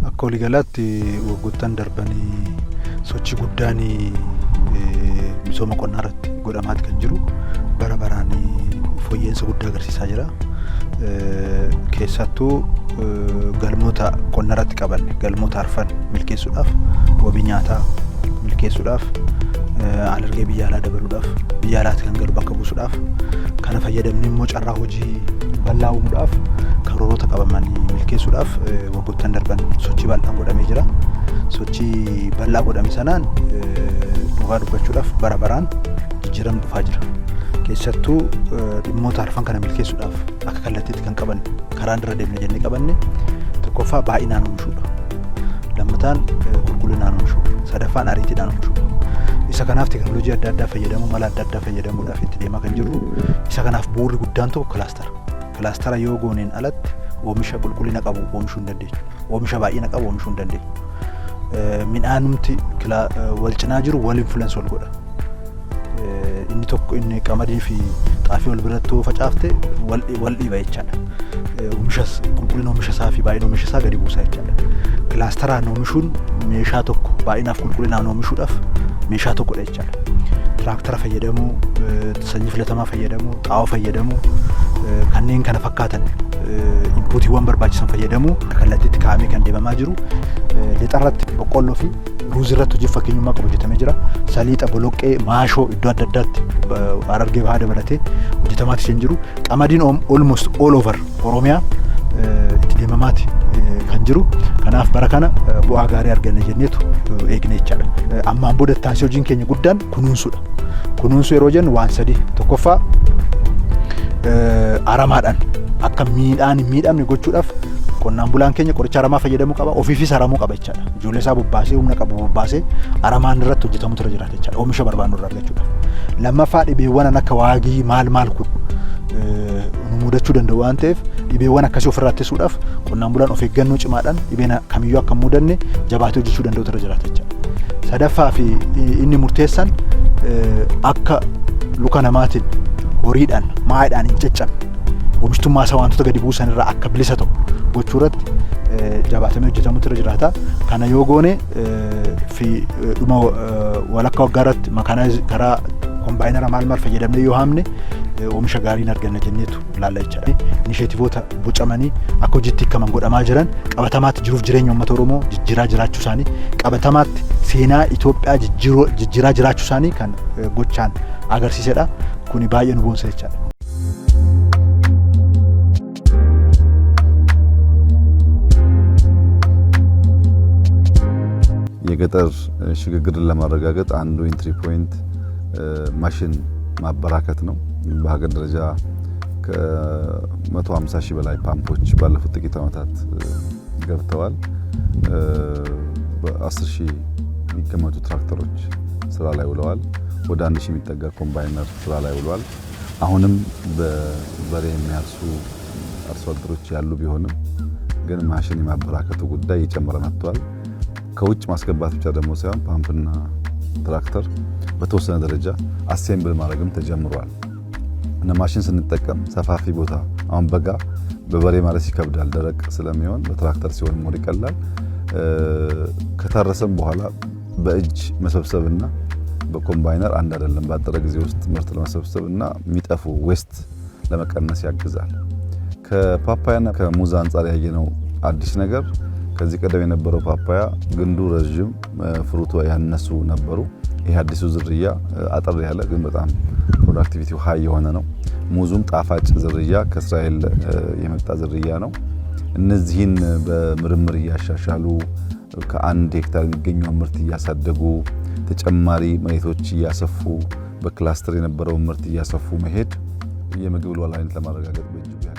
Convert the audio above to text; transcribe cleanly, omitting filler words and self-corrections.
Akka waliigalaatti waggoottan darbanii sochii guddaan misooma qonnaa irratti godhamaati kan jiru bara baraan fooyya'insa guddaa agarsiisaa jira. Keessattuu galmoota qonnaa irratti qabanne galmoota arfan milkeessuudhaaf wabii nyaataa milkeessuudhaaf alergee biyya alaa dabaluudhaaf biyya alaatti kan galu bakka buusuudhaaf kana fayyadamni immoo carraa hojii bal'aa uumuudhaaf karoorota qabaman milkeessuudhaaf waggoottan darban sochii bal'aan godhamee jira. Sochii bal'aa godhame sanaan dhugaa dubbachuudhaaf bara baraan jijjiiramni dhufaa jira. Keessattuu dhimmoota arfan kana milkeessuudhaaf akka kallattiitti kan qabanne karaan irra deemne jennee qabanne tokkoffaa baay'inaan oomishuudha. Lammataan qulqullinaan oomishuudha. Sadaffaan ariitiidhaan oomishuudha. Isa kanaaf teknooloojii adda addaa fayyadamuu mala adda addaa fayyadamuudhaaf itti deemaa kan jirru. Isa kanaaf bu'uurri guddaan tokko kilaastara. Kilaastara yoo gooneen alatti oomisha qulqullina qabu oomishuu hin dandeenyu. Oomisha baay'ina qabu oomishuu hin dandeenyu. Midhaanumti wal cinaa jiru wal influence wal godha. Inni tokko inni qamadii fi xaafii wal biratti facaafte wal dhiiba jechaadha. Oomishas qulqullina oomisha isaa fi baay'ina oomisha isaa gadi buusaa jechaadha. Kilaasteraan oomishuun meeshaa tokko baay'inaaf qulqullinaan oomishuudhaaf meeshaa tokkodha jechaadha. Tiraaktara fayyadamuu, sanyii filatamaa fayyadamuu, xaa'oo fayyadamuu kanneen kana fakkaatan inpuutiiwwan barbaachisan fayyadamuu kallattiitti kaa'amee kan deemamaa jiru. Lixarratti boqqolloo fi ruuzii irratti hojii fakkeenyummaa qabu hojjetamee jira. Saliixa, boloqqee, maashoo iddoo adda addaatti Harargee bahaa dabalatee hojjetamaati kan jiru. Qamadiin almost all over Oromiyaa itti deemamaati kan jiru. Kanaaf bara kana bu'aa gaarii arganna jenneetu eegne jechaadha. Ammaan booda taasisee hojiin keenya guddaan kunuunsuudha. Kunuunsuu yeroo jennu waan sadii. Tokkoffaa aramaadhaan akka miidhaan hin miidhamne gochuudhaaf qonnaan bulaan keenya qoricha aramaa fayyadamuu qaba. Ofiifis aramuu qaba jechaadha. Ijoollee isaa bobbaasee humna qabu bobbaasee aramaan irratti hojjetamutu irra jiraata jechaadha. Oomisha barbaannu irraa argachuudhaaf. Lammaffaa dhibeewwan akka waagii maal kun nu mudachuu danda'u waan ta'eef dhibeewwan akkasii ofirraa ittisuudhaaf qonnaan bulaan of eeggannoo cimaadhaan dhibeen kamiyyuu akka hin mudanne jabaatee hojjechuu danda'utu irra jiraata jechaadha. Sadaffaa fi inni murteessaan akka luka namaatiin horiidhaan maa'idhaan hin caccabne oomishtummaa isaa wantoota gadi buusan irraa akka bilisa ta'u gochuu irratti jabaatamee hojjetamutu irra jiraata. Kana yoo goone fi dhuma walakkaa waggaa irratti makaanaa karaa kombaayinara maal fayyadamnee yoo haamne oomisha gaariin arganna jenneetu ilaalla jechaadha. Inisheetivoota bocamanii akka hojiitti hiikaman godhamaa jiran qabatamaatti jiruuf jireenya uummata Oromoo jijjiiraa jiraachuu isaanii qabatamaatti seenaa Itoophiyaa jijjiiraa jiraachuu isaanii kan gochaan agarsiisedha. Kuni baay'ee nu boonsa jechaadha. የገጠር ሽግግርን ለማረጋገጥ አንዱ ኢንትሪ ፖይንት ማሽን ማበራከት ነው። በሀገር ደረጃ ከ150 ሺህ በላይ ፓምፖች ባለፉት ጥቂት ዓመታት ገብተዋል። በ10 ሺህ የሚገመቱ ትራክተሮች ስራ ላይ ውለዋል። ወደ 1 ሺህ የሚጠጋ ኮምባይነር ስራ ላይ ውለዋል። አሁንም በበሬ የሚያርሱ አርሶ አደሮች ያሉ ቢሆንም ግን ማሽን የማበራከቱ ጉዳይ እየጨመረ መጥቷል። ከውጭ ማስገባት ብቻ ደግሞ ሳይሆን ፓምፕና ትራክተር በተወሰነ ደረጃ አሴምብል ማድረግም ተጀምሯል። እና ማሽን ስንጠቀም ሰፋፊ ቦታ አሁን በጋ በበሬ ማለት ይከብዳል፣ ደረቅ ስለሚሆን በትራክተር ሲሆን ሞር ይቀላል። ከታረሰም በኋላ በእጅ መሰብሰብና በኮምባይነር አንድ አይደለም። ባጠረ ጊዜ ውስጥ ምርት ለመሰብሰብና የሚጠፉ ዌስት ለመቀነስ ያግዛል። ከፓፓያና ከሙዝ አንጻር ያየነው አዲስ ነገር ከዚህ ቀደም የነበረው ፓፓያ ግንዱ ረጅም ፍሩቱ ያነሱ ነበሩ። ይሄ አዲሱ ዝርያ አጠር ያለ ግን በጣም ፕሮዳክቲቪቲው ሃይ የሆነ ነው። ሙዙም ጣፋጭ ዝርያ ከእስራኤል የመጣ ዝርያ ነው። እነዚህን በምርምር እያሻሻሉ ከ1 ሄክታር የሚገኘው ምርት እያሳደጉ ተጨማሪ መሬቶች እያሰፉ በክላስተር የነበረው ምርት እያሰፉ መሄድ የምግብ ሉዓላዊነት ለማረጋገጥ በእጅጉ